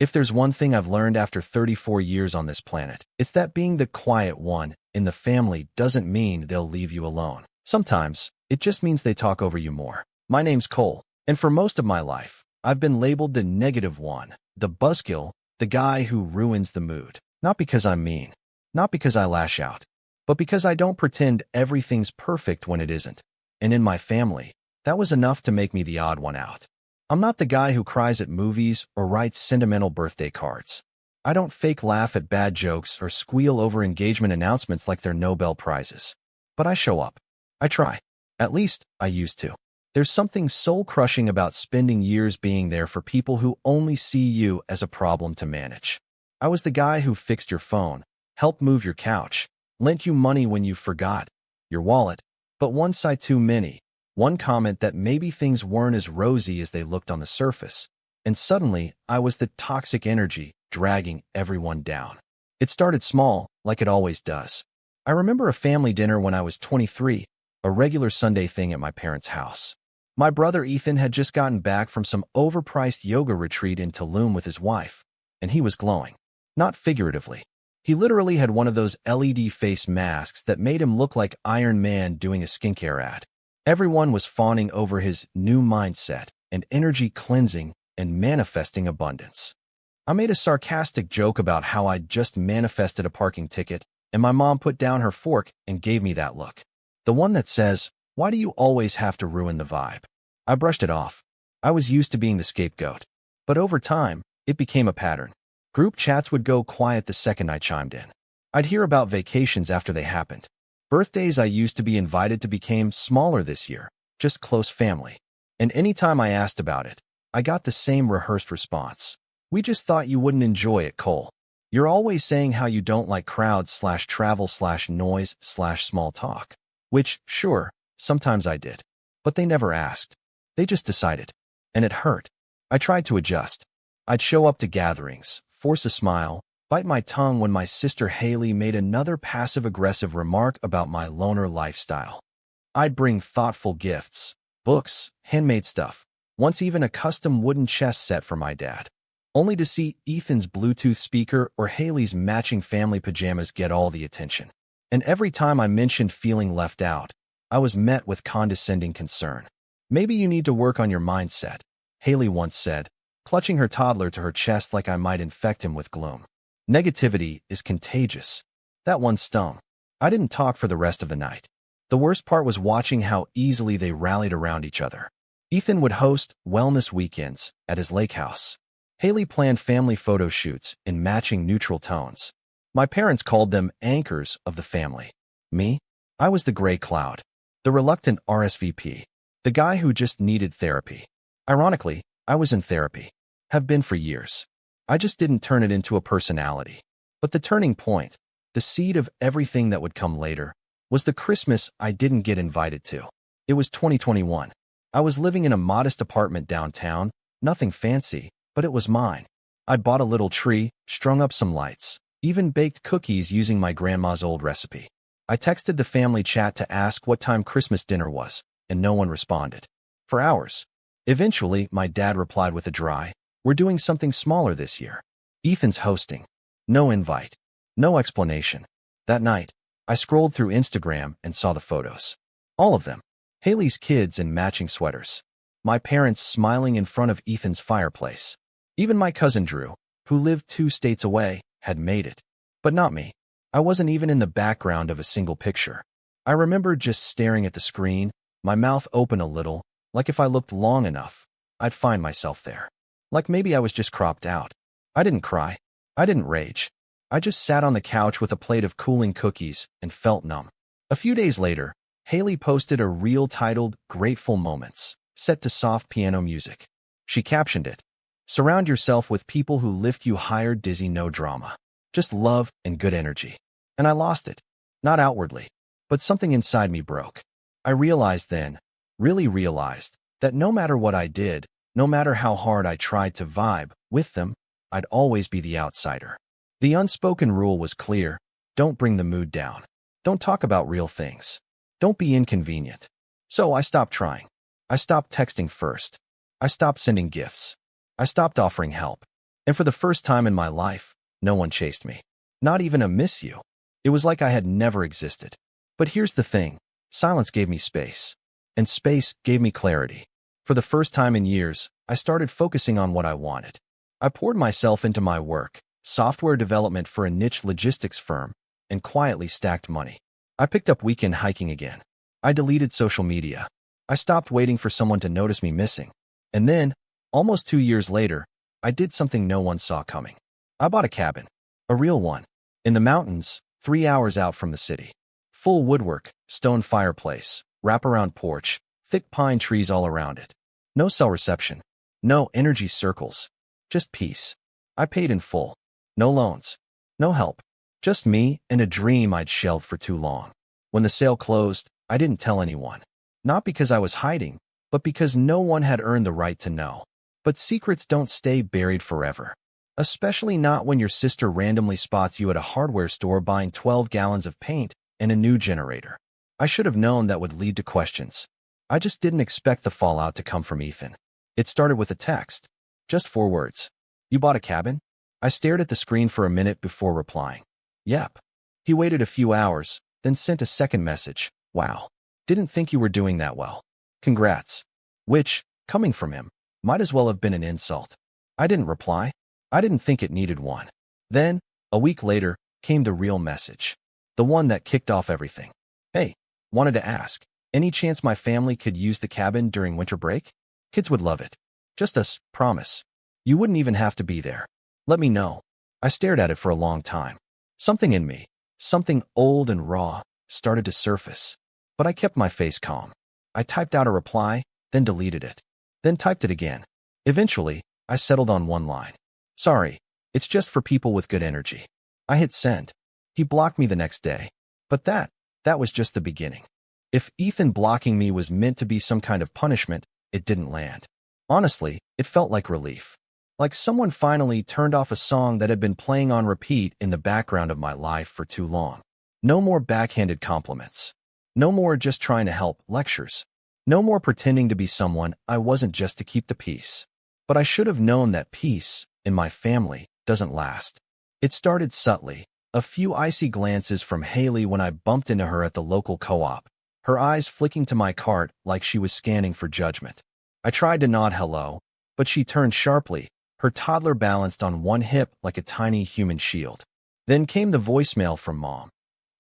If there's one thing I've learned after 34 years on this planet, it's that being the quiet one in the family doesn't mean they'll leave you alone. Sometimes, it just means they talk over you more. My name's Cole, and for most of my life, I've been labeled the negative one, the buzzkill, the guy who ruins the mood. Not because I'm mean, not because I lash out, but because I don't pretend everything's perfect when it isn't. And in my family, that was enough to make me the odd one out. I'm not the guy who cries at movies or writes sentimental birthday cards. I don't fake laugh at bad jokes or squeal over engagement announcements like they're Nobel Prizes. But I show up. I try. At least, I used to. There's something soul-crushing about spending years being there for people who only see you as a problem to manage. I was the guy who fixed your phone, helped move your couch, lent you money when you forgot your wallet, but one sigh too many, one comment that maybe things weren't as rosy as they looked on the surface, and suddenly I was the toxic energy dragging everyone down. It started small, like it always does. I remember a family dinner when I was 23, a regular Sunday thing at my parents' house. My brother Ethan had just gotten back from some overpriced yoga retreat in Tulum with his wife, and he was glowing. Not figuratively. He literally had one of those LED face masks that made him look like Iron Man doing a skincare ad. Everyone was fawning over his new mindset and energy cleansing and manifesting abundance. I made a sarcastic joke about how I'd just manifested a parking ticket, and my mom put down her fork and gave me that look. The one that says, "Why do you always have to ruin the vibe?" I brushed it off. I was used to being the scapegoat. But over time, it became a pattern. Group chats would go quiet the second I chimed in. I'd hear about vacations after they happened. Birthdays I used to be invited to became smaller this year, just close family. And anytime I asked about it, I got the same rehearsed response. "We just thought you wouldn't enjoy it, Cole. You're always saying how you don't like crowds/travel/noise/small talk." Which, sure, sometimes I did. But they never asked. They just decided. And it hurt. I tried to adjust. I'd show up to gatherings, force a smile, bite my tongue when my sister Haley made another passive-aggressive remark about my loner lifestyle. I'd bring thoughtful gifts, books, handmade stuff, once even a custom wooden chess set for my dad, only to see Ethan's Bluetooth speaker or Haley's matching family pajamas get all the attention. And every time I mentioned feeling left out, I was met with condescending concern. "Maybe you need to work on your mindset," Haley once said, clutching her toddler to her chest like I might infect him with gloom. Negativity is contagious. That one stung. I didn't talk for the rest of the night. The worst part was watching how easily they rallied around each other. Ethan would host wellness weekends at his lake house. Haley planned family photo shoots in matching neutral tones. My parents called them anchors of the family. Me? I was the gray cloud, the reluctant RSVP, the guy who just needed therapy. Ironically, I was in therapy. Have been for years. I just didn't turn it into a personality. But the turning point, the seed of everything that would come later, was the Christmas I didn't get invited to. It was 2021. I was living in a modest apartment downtown, nothing fancy, but it was mine. I'd bought a little tree, strung up some lights, even baked cookies using my grandma's old recipe. I texted the family chat to ask what time Christmas dinner was, and no one responded. For hours. Eventually, my dad replied with a dry, "We're doing something smaller this year. Ethan's hosting." No invite. No explanation. That night, I scrolled through Instagram and saw the photos. All of them. Haley's kids in matching sweaters. My parents smiling in front of Ethan's fireplace. Even my cousin Drew, who lived 2 states away, had made it. But not me. I wasn't even in the background of a single picture. I remember just staring at the screen, my mouth open a little, like if I looked long enough, I'd find myself there. Like maybe I was just cropped out. I didn't cry. I didn't rage. I just sat on the couch with a plate of cooling cookies and felt numb. A few days later, Haley posted a reel titled "Grateful Moments," set to soft piano music. She captioned it, "Surround yourself with people who lift you higher, dizzy, no drama. Just love and good energy." And I lost it. Not outwardly, but something inside me broke. I realized then, really realized, that no matter what I did, no matter how hard I tried to vibe with them, I'd always be the outsider. The unspoken rule was clear: don't bring the mood down. Don't talk about real things. Don't be inconvenient. So I stopped trying. I stopped texting first. I stopped sending gifts. I stopped offering help. And for the first time in my life, no one chased me. Not even a miss you. It was like I had never existed. But here's the thing. Silence gave me space. And space gave me clarity. For the first time in years, I started focusing on what I wanted. I poured myself into my work, software development for a niche logistics firm, and quietly stacked money. I picked up weekend hiking again. I deleted social media. I stopped waiting for someone to notice me missing. And then, almost 2 years later, I did something no one saw coming. I bought a cabin. A real one. In the mountains, 3 hours out from the city. Full woodwork, stone fireplace, wraparound porch, thick pine trees all around it. No cell reception. No energy circles. Just peace. I paid in full. No loans. No help. Just me and a dream I'd shelved for too long. When the sale closed, I didn't tell anyone. Not because I was hiding, but because no one had earned the right to know. But secrets don't stay buried forever. Especially not when your sister randomly spots you at a hardware store buying 12 gallons of paint and a new generator. I should have known that would lead to questions. I just didn't expect the fallout to come from Ethan. It started with a text. Just 4 words. You bought a cabin? I stared at the screen for a minute before replying. Yep. He waited a few hours, then sent a second message. Wow. Didn't think you were doing that well. Congrats. Which, coming from him, might as well have been an insult. I didn't reply. I didn't think it needed one. Then, a week later, came the real message. The one that kicked off everything. Hey, wanted to ask, any chance my family could use the cabin during winter break? Kids would love it. Just us, promise. You wouldn't even have to be there. Let me know. I stared at it for a long time. Something in me, something old and raw, started to surface. But I kept my face calm. I typed out a reply, then deleted it. Then typed it again. Eventually, I settled on one line. Sorry, it's just for people with good energy. I hit send. He blocked me the next day. But that was just the beginning. If Ethan blocking me was meant to be some kind of punishment, it didn't land. Honestly, it felt like relief. Like someone finally turned off a song that had been playing on repeat in the background of my life for too long. No more backhanded compliments. No more just trying to help lectures. No more pretending to be someone I wasn't just to keep the peace. But I should have known that peace, in my family, doesn't last. It started subtly. A few icy glances from Haley when I bumped into her at the local co-op, her eyes flicking to my cart like she was scanning for judgment. I tried to nod hello, but she turned sharply, her toddler balanced on one hip like a tiny human shield. Then came the voicemail from Mom.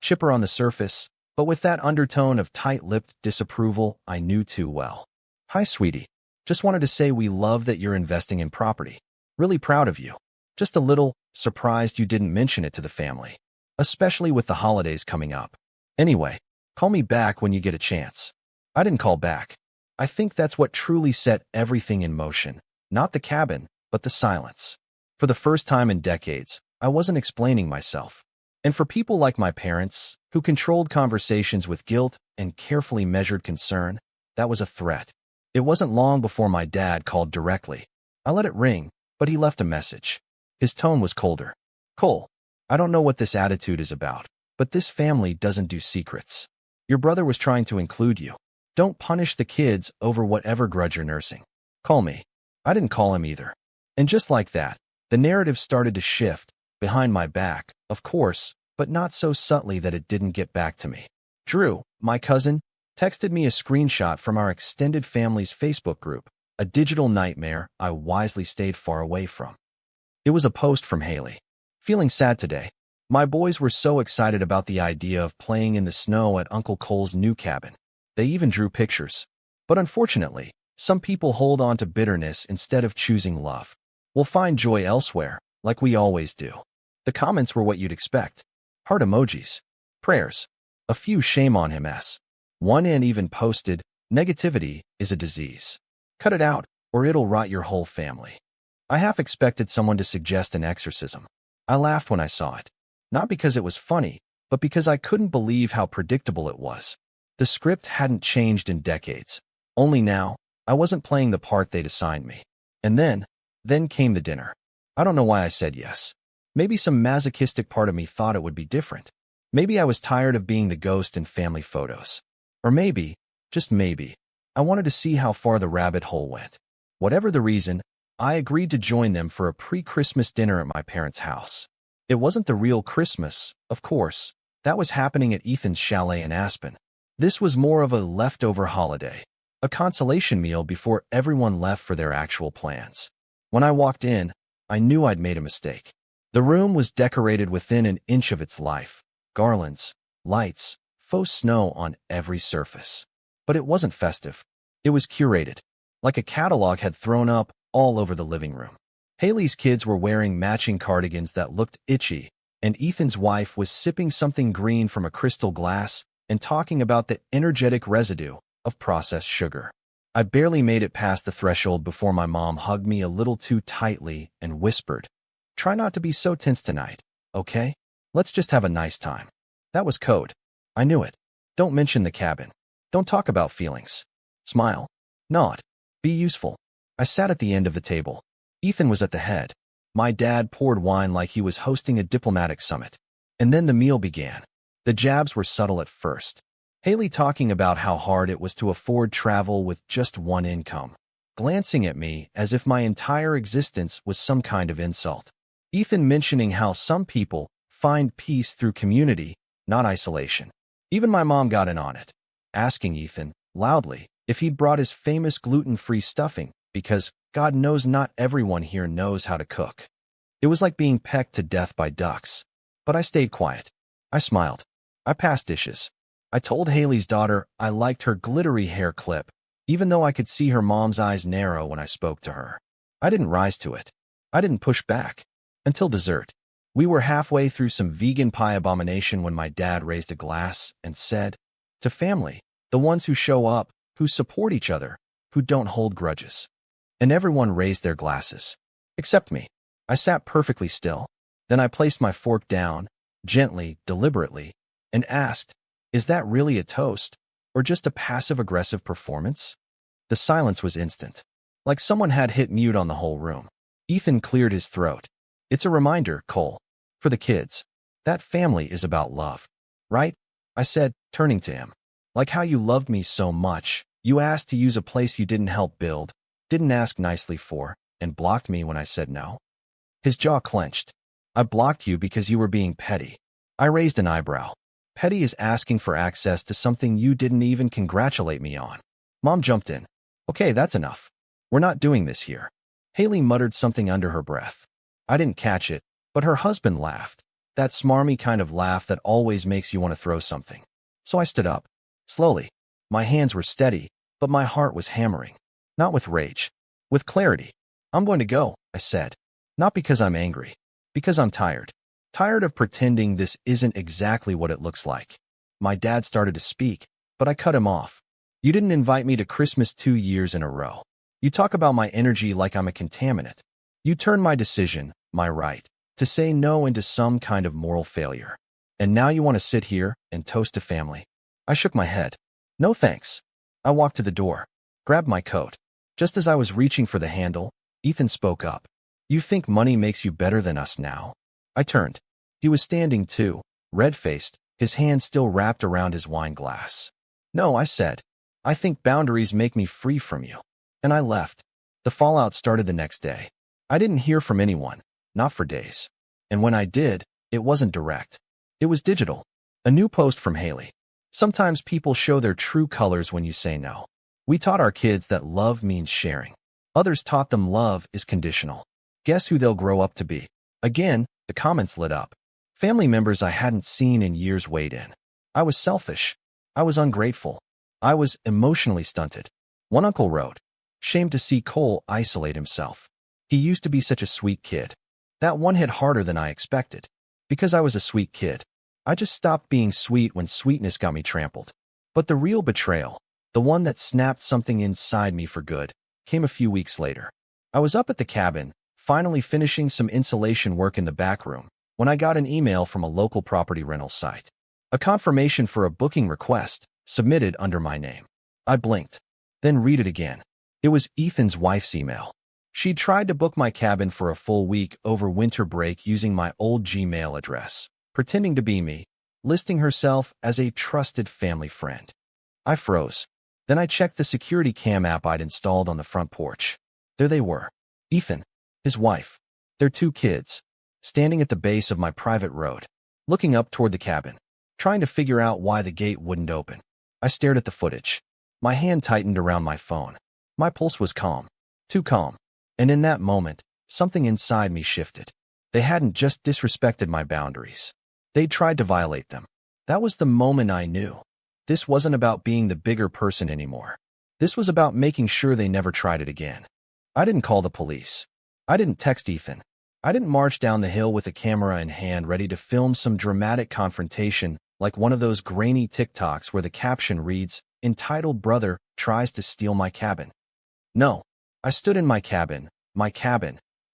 Chipper on the surface, but with that undertone of tight-lipped disapproval I knew too well. Hi, sweetie. Just wanted to say we love that you're investing in property. Really proud of you. Just a little surprised you didn't mention it to the family, especially with the holidays coming up. Anyway, call me back when you get a chance. I didn't call back. I think that's what truly set everything in motion. Not the cabin, but the silence. For the first time in decades, I wasn't explaining myself. And for people like my parents, who controlled conversations with guilt and carefully measured concern, that was a threat. It wasn't long before my dad called directly. I let it ring, but he left a message. His tone was colder. Cole, I don't know what this attitude is about, but this family doesn't do secrets. Your brother was trying to include you. Don't punish the kids over whatever grudge you're nursing. Call me. I didn't call him either. And just like that, the narrative started to shift, behind my back, of course, but not so subtly that it didn't get back to me. Drew, my cousin, texted me a screenshot from our extended family's Facebook group, a digital nightmare I wisely stayed far away from. It was a post from Haley. Feeling sad today. My boys were so excited about the idea of playing in the snow at Uncle Cole's new cabin. They even drew pictures. But unfortunately, some people hold on to bitterness instead of choosing love. We'll find joy elsewhere, like we always do. The comments were what you'd expect. Heart emojis. Prayers. A few shame on him s. One in even posted, negativity is a disease. Cut it out, or it'll rot your whole family. I half expected someone to suggest an exorcism. I laughed when I saw it. Not because it was funny, but because I couldn't believe how predictable it was. The script hadn't changed in decades. Only now, I wasn't playing the part they'd assigned me. And then came the dinner. I don't know why I said yes. Maybe some masochistic part of me thought it would be different. Maybe I was tired of being the ghost in family photos. Or maybe, just maybe, I wanted to see how far the rabbit hole went. Whatever the reason, I agreed to join them for a pre-Christmas dinner at my parents' house. It wasn't the real Christmas, of course. That was happening at Ethan's chalet in Aspen. This was more of a leftover holiday, a consolation meal before everyone left for their actual plans. When I walked in, I knew I'd made a mistake. The room was decorated within an inch of its life. Garlands, lights, faux snow on every surface. But it wasn't festive. It was curated, like a catalog had thrown up all over the living room. Haley's kids were wearing matching cardigans that looked itchy, and Ethan's wife was sipping something green from a crystal glass and talking about the energetic residue of processed sugar. I barely made it past the threshold before my mom hugged me a little too tightly and whispered, "Try not to be so tense tonight, okay? Let's just have a nice time." That was code. I knew it. Don't mention the cabin. Don't talk about feelings. Smile. Nod. Be useful. I sat at the end of the table. Ethan was at the head. My dad poured wine like he was hosting a diplomatic summit. And then the meal began. The jabs were subtle at first. Haley talking about how hard it was to afford travel with just one income, glancing at me as if my entire existence was some kind of insult. Ethan mentioning how some people find peace through community, not isolation. Even my mom got in on it, asking Ethan, loudly, if he'd brought his famous gluten-free stuffing, because God knows not everyone here knows how to cook. It was like being pecked to death by ducks. But I stayed quiet. I smiled. I passed dishes. I told Haley's daughter I liked her glittery hair clip, even though I could see her mom's eyes narrow when I spoke to her. I didn't rise to it. I didn't push back. Until dessert. We were halfway through some vegan pie abomination when my dad raised a glass and said, "To family, the ones who show up, who support each other, who don't hold grudges." And everyone raised their glasses. Except me. I sat perfectly still. Then I placed my fork down, gently, deliberately, and asked, "Is that really a toast, or just a passive-aggressive performance?" The silence was instant. Like someone had hit mute on the whole room. Ethan cleared his throat. "It's a reminder, Cole. For the kids. That family is about love. Right?" I said, turning to him. "Like how you loved me so much, you asked to use a place you didn't help build, didn't ask nicely for, and blocked me when I said no." His jaw clenched. "I blocked you because you were being petty." I raised an eyebrow. "Petty is asking for access to something you didn't even congratulate me on." Mom jumped in. "Okay, that's enough. We're not doing this here." Haley muttered something under her breath. I didn't catch it, but her husband laughed. That smarmy kind of laugh that always makes you want to throw something. So I stood up. Slowly. My hands were steady, but my heart was hammering. Not with rage. With clarity. "I'm going to go," I said. "Not because I'm angry. Because I'm tired. Tired of pretending this isn't exactly what it looks like." My dad started to speak, but I cut him off. "You didn't invite me to Christmas 2 years in a row. You talk about my energy like I'm a contaminant. You turn my decision, my right, to say no into some kind of moral failure. And now you want to sit here and toast a family." I shook my head. "No thanks." I walked to the door, grabbed my coat. Just as I was reaching for the handle, Ethan spoke up. "You think money makes you better than us now?" I turned. He was standing too, red-faced, his hand still wrapped around his wine glass. "No," I said. "I think boundaries make me free from you." And I left. The fallout started the next day. I didn't hear from anyone, not for days. And when I did, it wasn't direct. It was digital. A new post from Haley. "Sometimes people show their true colors when you say no. We taught our kids that love means sharing. Others taught them love is conditional. Guess who they'll grow up to be?" Again, the comments lit up. Family members I hadn't seen in years weighed in. I was selfish. I was ungrateful. I was emotionally stunted. One uncle wrote, "Shame to see Cole isolate himself. He used to be such a sweet kid." That one hit harder than I expected. Because I was a sweet kid. I just stopped being sweet when sweetness got me trampled. But the real betrayal, the one that snapped something inside me for good, came a few weeks later. I was up at the cabin, finally finishing some insulation work in the back room, when I got an email from a local property rental site. A confirmation for a booking request, submitted under my name. I blinked. Then read it again. It was Ethan's wife's email. She'd tried to book my cabin for a full week over winter break using my old Gmail address, pretending to be me, listing herself as a trusted family friend. I froze. Then I checked the security cam app I'd installed on the front porch. There they were. Ethan, his wife, their 2 kids, standing at the base of my private road, looking up toward the cabin, trying to figure out why the gate wouldn't open. I stared at the footage. My hand tightened around my phone. My pulse was calm, too calm. And in that moment, something inside me shifted. They hadn't just disrespected my boundaries. They'd tried to violate them. That was the moment I knew. This wasn't about being the bigger person anymore. This was about making sure they never tried it again. I didn't call the police. I didn't text Ethan. I didn't march down the hill with a camera in hand ready to film some dramatic confrontation like one of those grainy TikToks where the caption reads, "Entitled brother tries to steal my cabin." No, I stood in my cabin,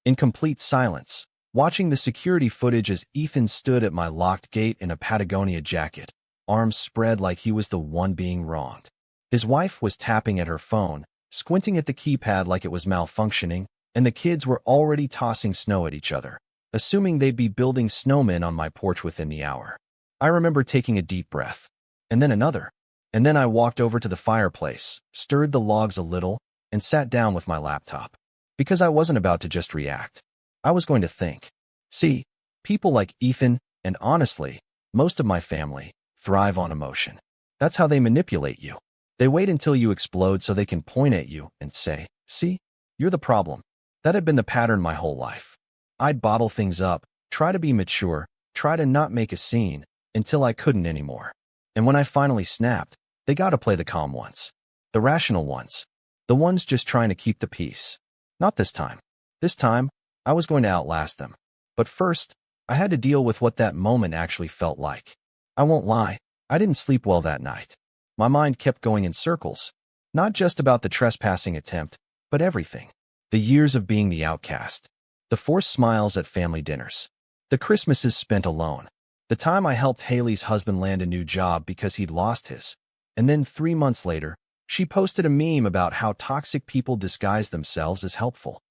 in complete silence, watching the security footage as Ethan stood at my locked gate in a Patagonia jacket, arms spread like he was the one being wronged. His wife was tapping at her phone, squinting at the keypad like it was malfunctioning, and the kids were already tossing snow at each other, assuming they'd be building snowmen on my porch within the hour. I remember taking a deep breath, and then another, and then I walked over to the fireplace, stirred the logs a little, and sat down with my laptop. Because I wasn't about to just react. I was going to think. See, people like Ethan, and honestly, most of my family, thrive on emotion. That's how they manipulate you. They wait until you explode so they can point at you and say, "See, you're the problem." That had been the pattern my whole life. I'd bottle things up, try to be mature, try to not make a scene, until I couldn't anymore. And when I finally snapped, they got to play the calm ones. The rational ones. The ones just trying to keep the peace. Not this time. This time, I was going to outlast them. But first, I had to deal with what that moment actually felt like. I won't lie, I didn't sleep well that night. My mind kept going in circles. Not just about the trespassing attempt, but everything. The years of being the outcast. The forced smiles at family dinners. The Christmases spent alone. The time I helped Haley's husband land a new job because he'd lost his. And then 3 months later, she posted a meme about how toxic people disguise themselves as helpful.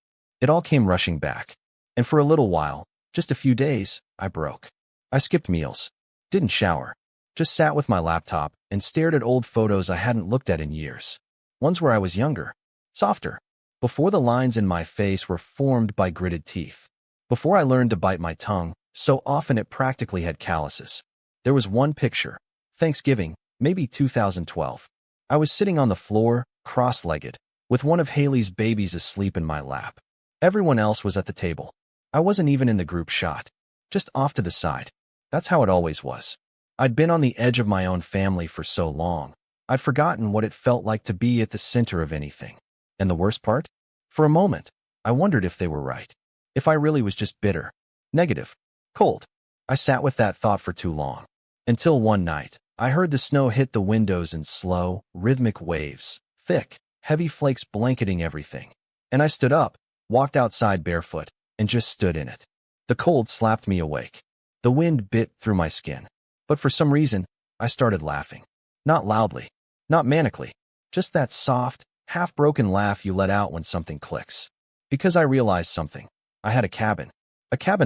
It all came rushing back. And for a little while, just a few days, I broke. I skipped meals. Didn't shower. Just sat with my laptop and stared at old photos I hadn't looked at in years. Ones where I was younger. Softer. Before the lines in my face were formed by gritted teeth. Before I learned to bite my tongue, so often it practically had calluses. There was one picture. Thanksgiving, maybe 2012. I was sitting on the floor, cross-legged, with one of Haley's babies asleep in my lap. Everyone else was at the table. I wasn't even in the group shot. Just off to the side. That's how it always was. I'd been on the edge of my own family for so long. I'd forgotten what it felt like to be at the center of anything. And the worst part? For a moment, I wondered if they were right. If I really was just bitter, negative, cold. I sat with that thought for too long. Until one night, I heard the snow hit the windows in slow, rhythmic waves, thick, heavy flakes blanketing everything. And I stood up, walked outside barefoot, and just stood in it. The cold slapped me awake. The wind bit through my skin. But for some reason, I started laughing. Not loudly, not manically, just that soft, half-broken laugh you let out when something clicks. Because I realized something. I had a cabin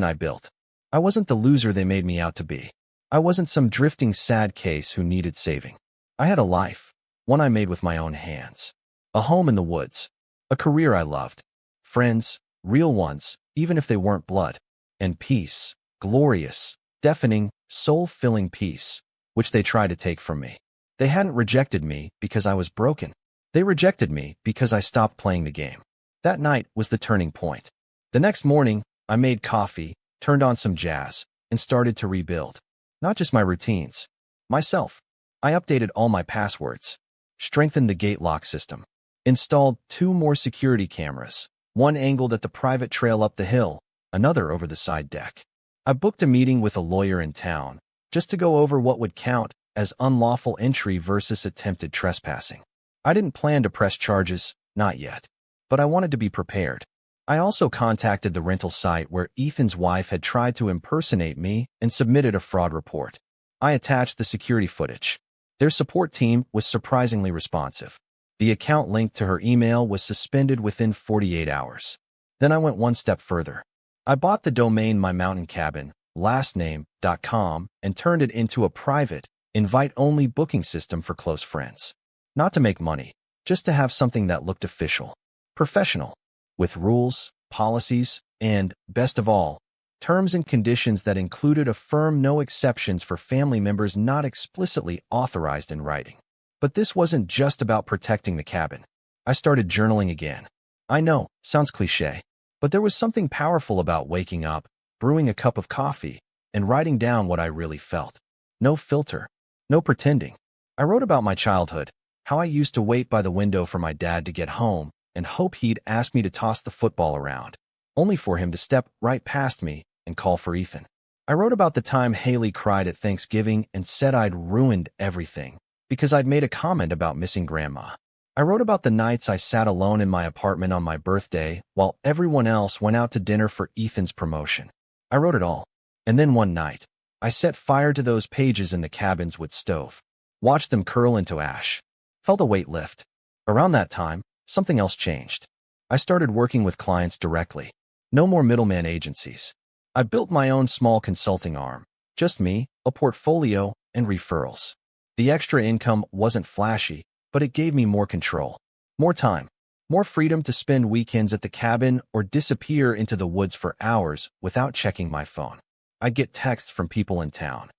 I built. I wasn't the loser they made me out to be. I wasn't some drifting sad case who needed saving. I had a life, one I made with my own hands. A home in the woods. A career I loved. Friends, real ones, even if they weren't blood. And peace, glorious, deafening, soul-filling peace, which they tried to take from me. They hadn't rejected me because I was broken. They rejected me because I stopped playing the game. That night was the turning point. The next morning, I made coffee, turned on some jazz, and started to rebuild. Not just my routines. Myself. I updated all my passwords. Strengthened the gate lock system. Installed 2 more security cameras. One angled at the private trail up the hill, another over the side deck. I booked a meeting with a lawyer in town, just to go over what would count as unlawful entry versus attempted trespassing. I didn't plan to press charges, not yet. But I wanted to be prepared. I also contacted the rental site where Ethan's wife had tried to impersonate me and submitted a fraud report. I attached the security footage. Their support team was surprisingly responsive. The account linked to her email was suspended within 48 hours. Then I went one step further. I bought the domain My Mountain Cabin, lastname.com, and turned it into a private, invite-only booking system for close friends. Not to make money, just to have something that looked official, professional, with rules, policies, and, best of all, terms and conditions that included a firm no exceptions for family members not explicitly authorized in writing. But this wasn't just about protecting the cabin. I started journaling again. I know, sounds cliché, but there was something powerful about waking up, brewing a cup of coffee, and writing down what I really felt. No filter, no pretending. I wrote about my childhood, how I used to wait by the window for my dad to get home and hope he'd ask me to toss the football around, only for him to step right past me and call for Ethan. I wrote about the time Haley cried at Thanksgiving and said I'd ruined everything because I'd made a comment about missing Grandma. I wrote about the nights I sat alone in my apartment on my birthday while everyone else went out to dinner for Ethan's promotion. I wrote it all. And then one night, I set fire to those pages in the cabin's wood stove, watched them curl into ash, felt a weight lift. Around that time, something else changed. I started working with clients directly. No more middleman agencies. I built my own small consulting arm. Just me, a portfolio, and referrals. The extra income wasn't flashy, but it gave me more control, more time, more freedom to spend weekends at the cabin or disappear into the woods for hours without checking my phone. I'd get texts from people in town.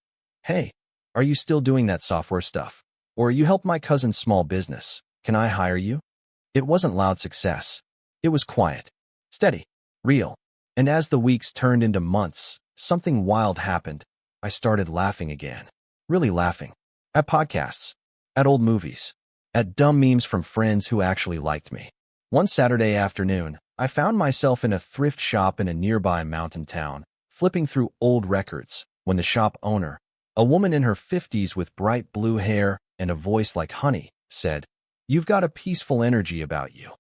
Hey, are you still doing that software stuff? Or you helped my cousin's small business. Can I hire you? It wasn't loud success. It was quiet, steady, real. And as the weeks turned into months, something wild happened. I started laughing again. Really laughing. At podcasts. At old movies. At dumb memes from friends who actually liked me. One Saturday afternoon, I found myself in a thrift shop in a nearby mountain town, flipping through old records, when the shop owner, a woman in her 50s with bright blue hair and a voice like honey, said, "You've got a peaceful energy about you."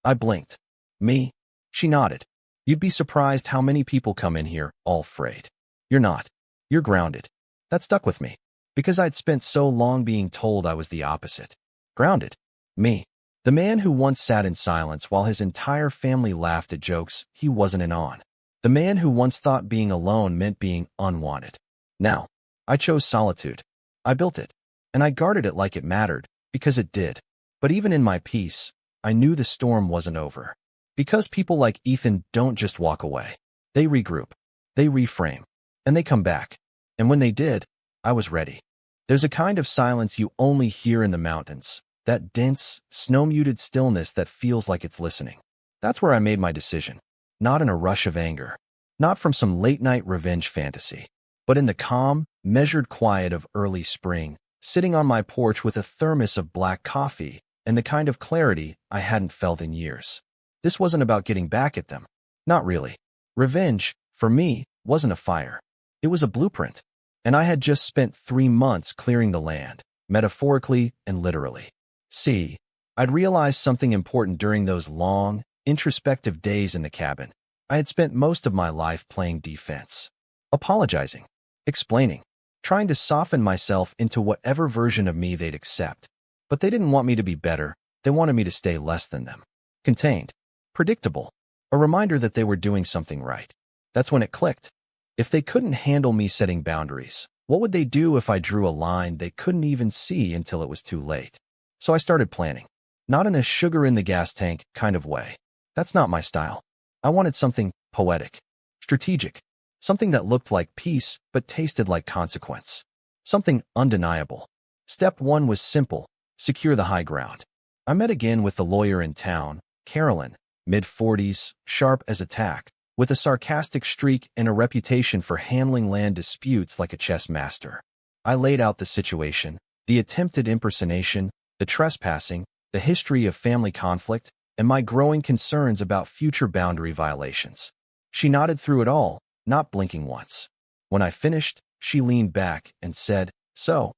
I blinked. Me? She nodded. "You'd be surprised how many people come in here, all frayed. You're not. You're grounded." That stuck with me, because I'd spent so long being told I was the opposite. Grounded. Me. The man who once sat in silence while his entire family laughed at jokes he wasn't in on. The man who once thought being alone meant being unwanted. Now, I chose solitude. I built it, and I guarded it like it mattered, because it did. But even in my peace, I knew the storm wasn't over. Because people like Ethan don't just walk away. They regroup. They reframe. And they come back. And when they did, I was ready. There's a kind of silence you only hear in the mountains. That dense, snow-muted stillness that feels like it's listening. That's where I made my decision. Not in a rush of anger. Not from some late-night revenge fantasy. But in the calm, measured quiet of early spring, sitting on my porch with a thermos of black coffee and the kind of clarity I hadn't felt in years. This wasn't about getting back at them. Not really. Revenge, for me, wasn't a fire. It was a blueprint. And I had just spent 3 months clearing the land, metaphorically and literally. See, I'd realized something important during those long, introspective days in the cabin. I had spent most of my life playing defense. Apologizing. Explaining. Trying to soften myself into whatever version of me they'd accept. But they didn't want me to be better. They wanted me to stay less than them. Contained. Predictable. A reminder that they were doing something right. That's when it clicked. If they couldn't handle me setting boundaries, what would they do if I drew a line they couldn't even see until it was too late? So I started planning. Not in a sugar-in-the-gas-tank kind of way. That's not my style. I wanted something poetic, strategic, something that looked like peace but tasted like consequence. Something undeniable. Step 1 was simple. Secure the high ground. I met again with the lawyer in town, Carolyn, mid-40s, sharp as a tack, with a sarcastic streak and a reputation for handling land disputes like a chess master. I laid out the situation, the attempted impersonation, the trespassing, the history of family conflict, and my growing concerns about future boundary violations. She nodded through it all, not blinking once. When I finished, she leaned back and said, "So,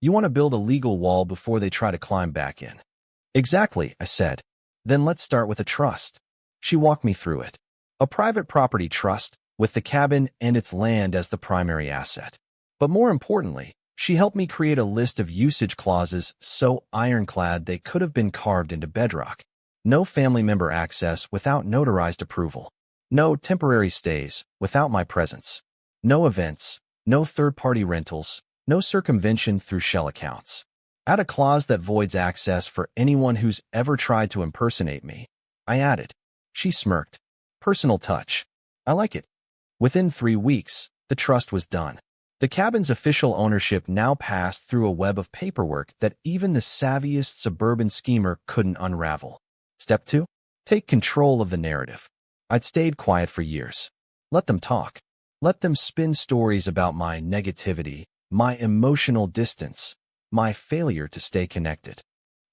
you want to build a legal wall before they try to climb back in?" "Exactly," I said. "Then let's start with a trust." She walked me through it. A private property trust, with the cabin and its land as the primary asset. But more importantly, she helped me create a list of usage clauses so ironclad they could have been carved into bedrock. No family member access without notarized approval. No temporary stays without my presence. No events, no third-party rentals, no circumvention through shell accounts. Add a clause that voids access for anyone who's ever tried to impersonate me. I added. She smirked. Personal touch. I like it. Within 3 weeks, the trust was done. The cabin's official ownership now passed through a web of paperwork that even the savviest suburban schemer couldn't unravel. Step 2. Take control of the narrative. I'd stayed quiet for years. Let them talk. Let them spin stories about my negativity, my emotional distance, my failure to stay connected.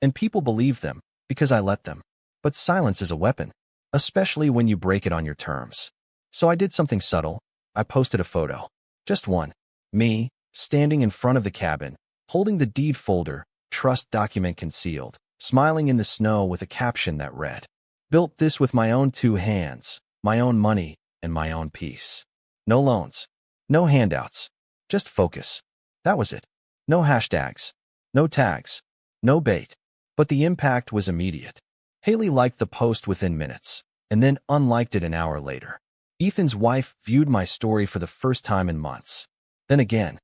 And people believed them because I let them. But silence is a weapon, especially when you break it on your terms. So I did something subtle. I posted a photo. Just one. Me, standing in front of the cabin, holding the deed folder, trust document concealed, smiling in the snow with a caption that read, "Built this with my own 2 hands, my own money, and my own peace." No loans. No handouts. Just focus. That was it. No hashtags. No tags. No bait. But the impact was immediate. Haley liked the post within minutes, and then unliked it an hour later. Ethan's wife viewed my story for the first time in months. Then again.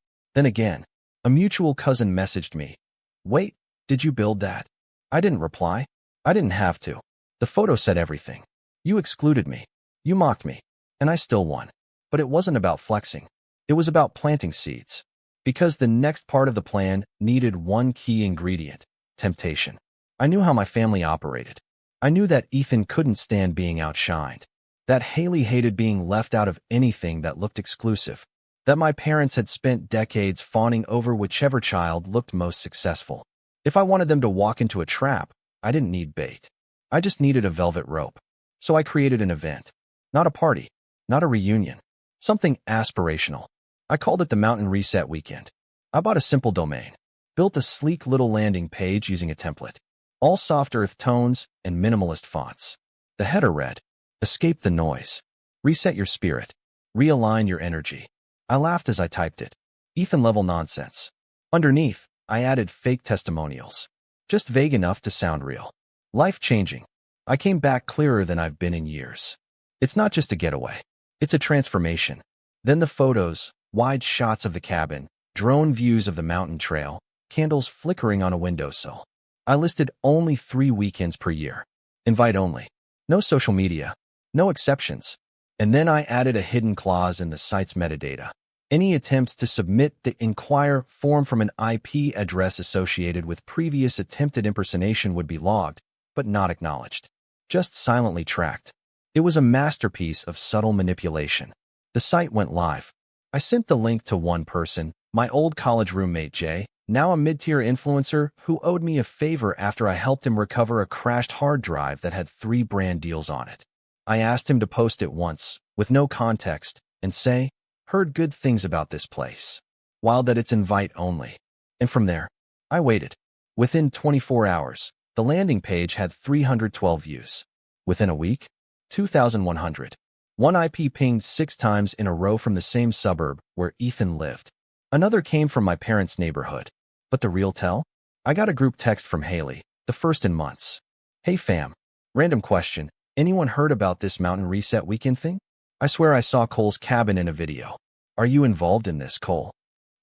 A mutual cousin messaged me. "Wait, did you build that?" I didn't reply. I didn't have to. The photo said everything. You excluded me. You mocked me. And I still won. But it wasn't about flexing. It was about planting seeds. Because the next part of the plan needed one key ingredient: temptation. I knew how my family operated. I knew that Ethan couldn't stand being outshined. That Haley hated being left out of anything that looked exclusive. That my parents had spent decades fawning over whichever child looked most successful. If I wanted them to walk into a trap, I didn't need bait. I just needed a velvet rope. So I created an event. Not a party. Not a reunion. Something aspirational. I called it the Mountain Reset Weekend. I bought a simple domain. Built a sleek little landing page using a template. All soft earth tones and minimalist fonts. The header read, "Escape the noise. Reset your spirit. Realign your energy." I laughed as I typed it. Ethan-level nonsense. Underneath, I added fake testimonials. Just vague enough to sound real. Life-changing. I came back clearer than I've been in years. It's not just a getaway. It's a transformation. Then the photos, wide shots of the cabin, drone views of the mountain trail, candles flickering on a windowsill. I listed only 3 weekends per year. Invite only. No social media. No exceptions. And then I added a hidden clause in the site's metadata. Any attempts to submit the inquire form from an IP address associated with previous attempted impersonation would be logged, but not acknowledged. Just silently tracked. It was a masterpiece of subtle manipulation. The site went live. I sent the link to one person, my old college roommate Jay, now a mid-tier influencer who owed me a favor after I helped him recover a crashed hard drive that had 3 brand deals on it. I asked him to post it once, with no context, and say, "Heard good things about this place. While that it's invite only." And from there, I waited. Within 24 hours, the landing page had 312 views. Within a week, 2,100. One IP pinged 6 times in a row from the same suburb where Ethan lived. Another came from my parents' neighborhood. But the real tell? I got a group text from Haley, the first in months. "Hey fam. Random question. Anyone heard about this Mountain Reset Weekend thing? I swear I saw Cole's cabin in a video. Are you involved in this, Cole?"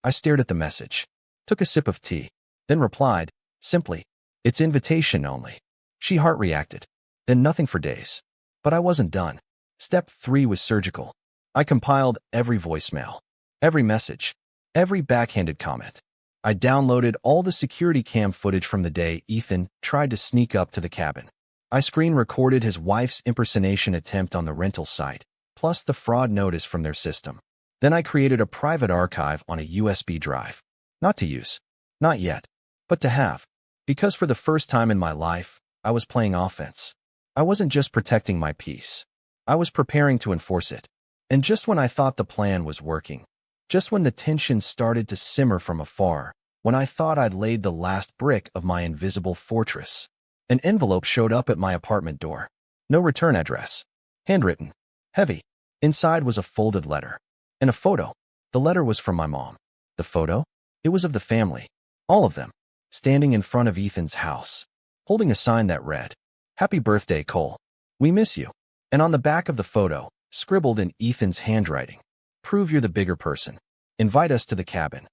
I stared at the message, took a sip of tea, then replied, simply, "It's invitation only." She heart reacted. Then nothing for days. But I wasn't done. Step 3 was surgical. I compiled every voicemail, every message, every backhanded comment. I downloaded all the security cam footage from the day Ethan tried to sneak up to the cabin. I screen recorded his wife's impersonation attempt on the rental site, plus the fraud notice from their system. Then I created a private archive on a USB drive. Not to use. Not yet. But to have. Because for the first time in my life, I was playing offense. I wasn't just protecting my peace. I was preparing to enforce it. And just when I thought the plan was working, just when the tension started to simmer from afar, when I thought I'd laid the last brick of my invisible fortress, an envelope showed up at my apartment door. No return address. Handwritten. Heavy. Inside was a folded letter. And a photo. The letter was from my mom. The photo? It was of the family. All of them. Standing in front of Ethan's house. Holding a sign that read, "Happy birthday, Cole. We miss you." And on the back of the photo, scribbled in Ethan's handwriting, "Prove you're the bigger person. Invite us to the cabin."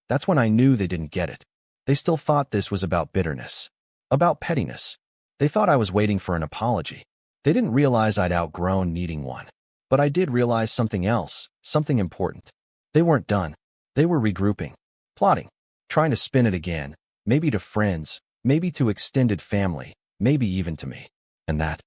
That's when I knew they didn't get it. They still thought this was about bitterness. About pettiness. They thought I was waiting for an apology. They didn't realize I'd outgrown needing one. But I did realize something else, something important. They weren't done. They were regrouping, plotting, trying to spin it again, maybe to friends, maybe to extended family, maybe even to me. And that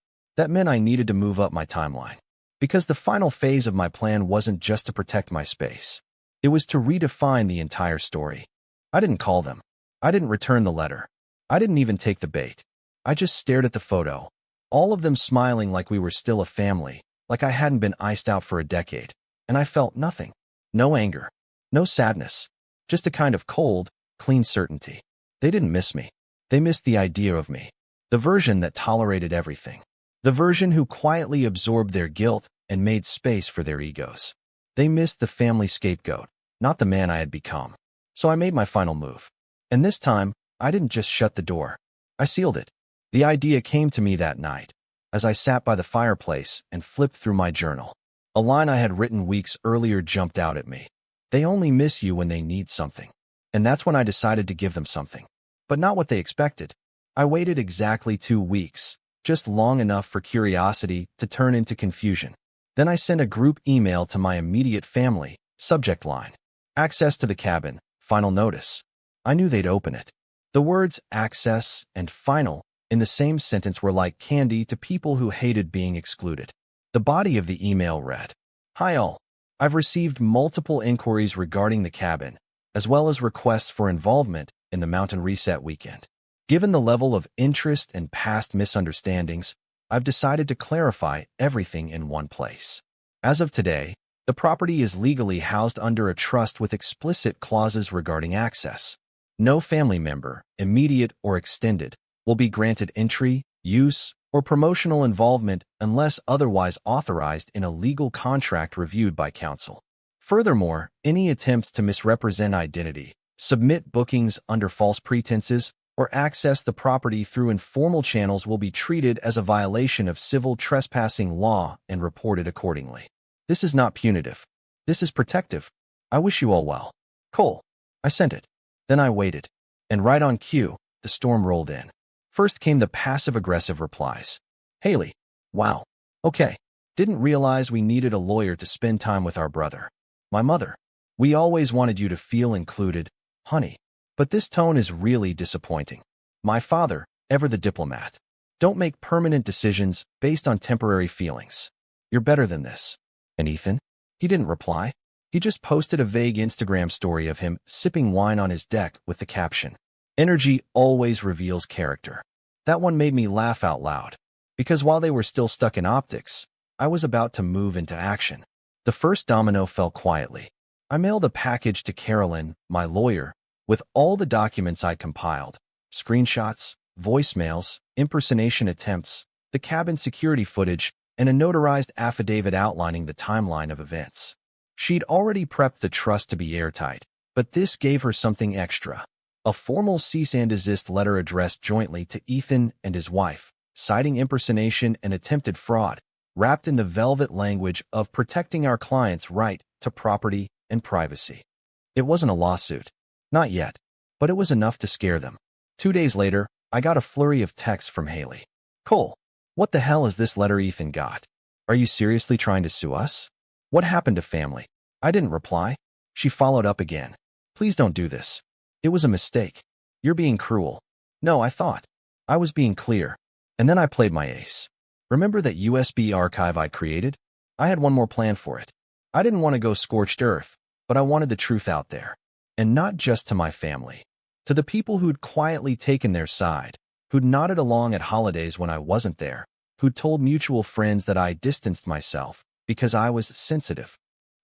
meant I needed to move up my timeline. Because the final phase of my plan wasn't just to protect my space. It was to redefine the entire story. I didn't call them. I didn't return the letter. I didn't even take the bait. I just stared at the photo, all of them smiling like we were still a family, like I hadn't been iced out for a decade. And I felt nothing. No anger. No sadness. Just a kind of cold, clean certainty. They didn't miss me. They missed the idea of me. The version that tolerated everything. The version who quietly absorbed their guilt and made space for their egos. They missed the family scapegoat, not the man I had become. So I made my final move. And this time, I didn't just shut the door. I sealed it. The idea came to me that night, as I sat by the fireplace and flipped through my journal. A line I had written weeks earlier jumped out at me. They only miss you when they need something. And that's when I decided to give them something. But not what they expected. I waited exactly 2 weeks, just long enough for curiosity to turn into confusion. Then I sent a group email to my immediate family, subject line, access to the cabin, final notice. I knew they'd open it. The words access and final in the same sentence were like candy to people who hated being excluded. The body of the email read, "Hi all. I've received multiple inquiries regarding the cabin, as well as requests for involvement in the Mountain Reset weekend. Given the level of interest and past misunderstandings, I've decided to clarify everything in one place. As of today, the property is legally housed under a trust with explicit clauses regarding access. No family member, immediate or extended, will be granted entry, use, or promotional involvement unless otherwise authorized in a legal contract reviewed by counsel. Furthermore, any attempts to misrepresent identity, submit bookings under false pretenses, or access the property through informal channels will be treated as a violation of civil trespassing law and reported accordingly. This is not punitive. This is protective. I wish you all well. Cole." I sent it. Then I waited. And right on cue, the storm rolled in. First came the passive-aggressive replies. "Haley, wow. Okay. Didn't realize we needed a lawyer to spend time with our brother. My mother. We always wanted you to feel included, honey. But this tone is really disappointing. My father, ever the diplomat. Don't make permanent decisions based on temporary feelings. You're better than this." And Ethan? He didn't reply. He just posted a vague Instagram story of him sipping wine on his deck with the caption, "Energy always reveals character." That one made me laugh out loud. Because while they were still stuck in optics, I was about to move into action. The first domino fell quietly. I mailed a package to Carolyn, my lawyer, with all the documents I'd compiled, screenshots, voicemails, impersonation attempts, the cabin security footage, and a notarized affidavit outlining the timeline of events. She'd already prepped the trust to be airtight, but this gave her something extra. A formal cease and desist letter addressed jointly to Ethan and his wife, citing impersonation and attempted fraud, wrapped in the velvet language of protecting our client's right to property and privacy. It wasn't a lawsuit. Not yet. But it was enough to scare them. 2 days later, I got a flurry of texts from Haley. "Cole, what the hell is this letter Ethan got? Are you seriously trying to sue us? What happened to family?" I didn't reply. She followed up again. "Please don't do this. It was a mistake. You're being cruel." "No, I thought. I was being clear." And then I played my ace. Remember that USB archive I created? I had one more plan for it. I didn't want to go scorched earth, but I wanted the truth out there. And not just to my family. To the people who'd quietly taken their side, who'd nodded along at holidays when I wasn't there, who'd told mutual friends that I distanced myself because I was sensitive.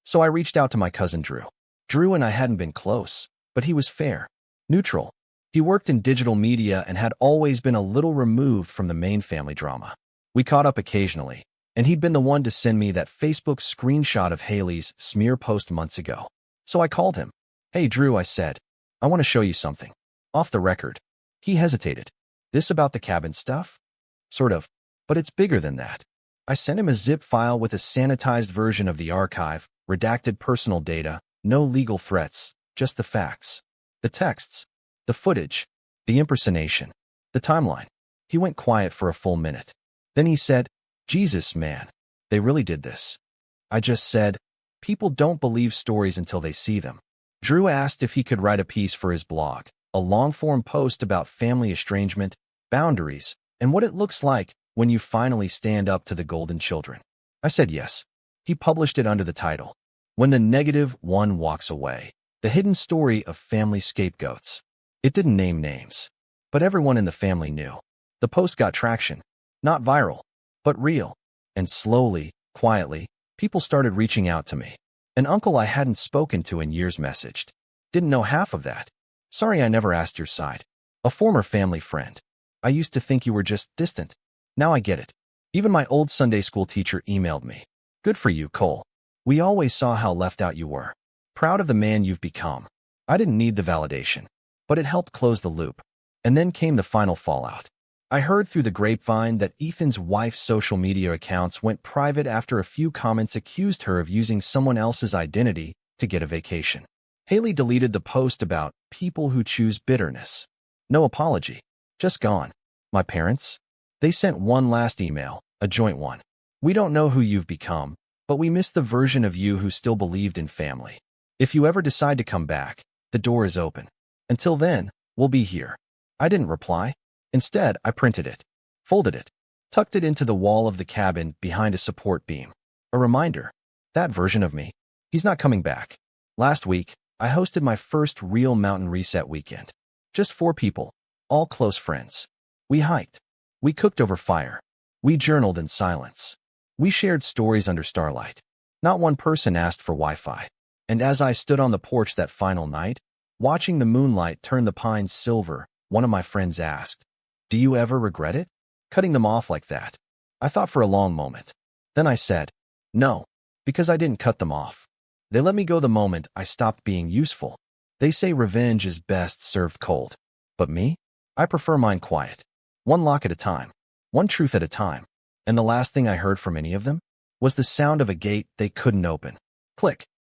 So I reached out to my cousin Drew. Drew and I hadn't been close, but he was fair, neutral. He worked in digital media and had always been a little removed from the main family drama. We caught up occasionally, and he'd been the one to send me that Facebook screenshot of Haley's smear post months ago. So I called him. "Hey Drew," I said, "I want to show you something. Off the record." He hesitated. "This about the cabin stuff?" "Sort of, but it's bigger than that." I sent him a zip file with a sanitized version of the archive, redacted personal data, no legal threats, just the facts. The texts, the footage, the impersonation, the timeline. He went quiet for a full minute. Then he said, Jesus, man, they really did this. I just said, people don't believe stories until they see them. Drew asked if he could write a piece for his blog, a long-form post about family estrangement, boundaries, and what it looks like when you finally stand up to the golden children. I said yes. He published it under the title, When the Negative One Walks Away, The Hidden Story of Family Scapegoats. It didn't name names, but everyone in the family knew. The post got traction, not viral, but real. And slowly, quietly, people started reaching out to me. An uncle I hadn't spoken to in years messaged. Didn't know half of that. Sorry I never asked your side. A former family friend. I used to think you were just distant. Now I get it. Even my old Sunday school teacher emailed me. Good for you, Cole. We always saw how left out you were. Proud of the man you've become. I didn't need the validation, but it helped close the loop. And then came the final fallout. I heard through the grapevine that Ethan's wife's social media accounts went private after a few comments accused her of using someone else's identity to get a vacation. Haley deleted the post about people who choose bitterness. No apology. Just gone. My parents? They sent one last email, a joint one. We don't know who you've become, but we miss the version of you who still believed in family. If you ever decide to come back, the door is open. Until then, we'll be here. I didn't reply. Instead, I printed it, folded it, tucked it into the wall of the cabin behind a support beam. A reminder, that version of me, he's not coming back. Last week, I hosted my first real mountain reset weekend. Just 4 people, all close friends. We hiked. We cooked over fire. We journaled in silence. We shared stories under starlight. Not one person asked for Wi-Fi. And as I stood on the porch that final night, watching the moonlight turn the pines silver, one of my friends asked, "Do you ever regret it? Cutting them off like that?" I thought for a long moment. Then I said, "No, because I didn't cut them off. They let me go the moment I stopped being useful." They say revenge is best served cold. But me? I prefer mine quiet. One lock at a time. One truth at a time. And the last thing I heard from any of them was the sound of a gate they couldn't open. Click.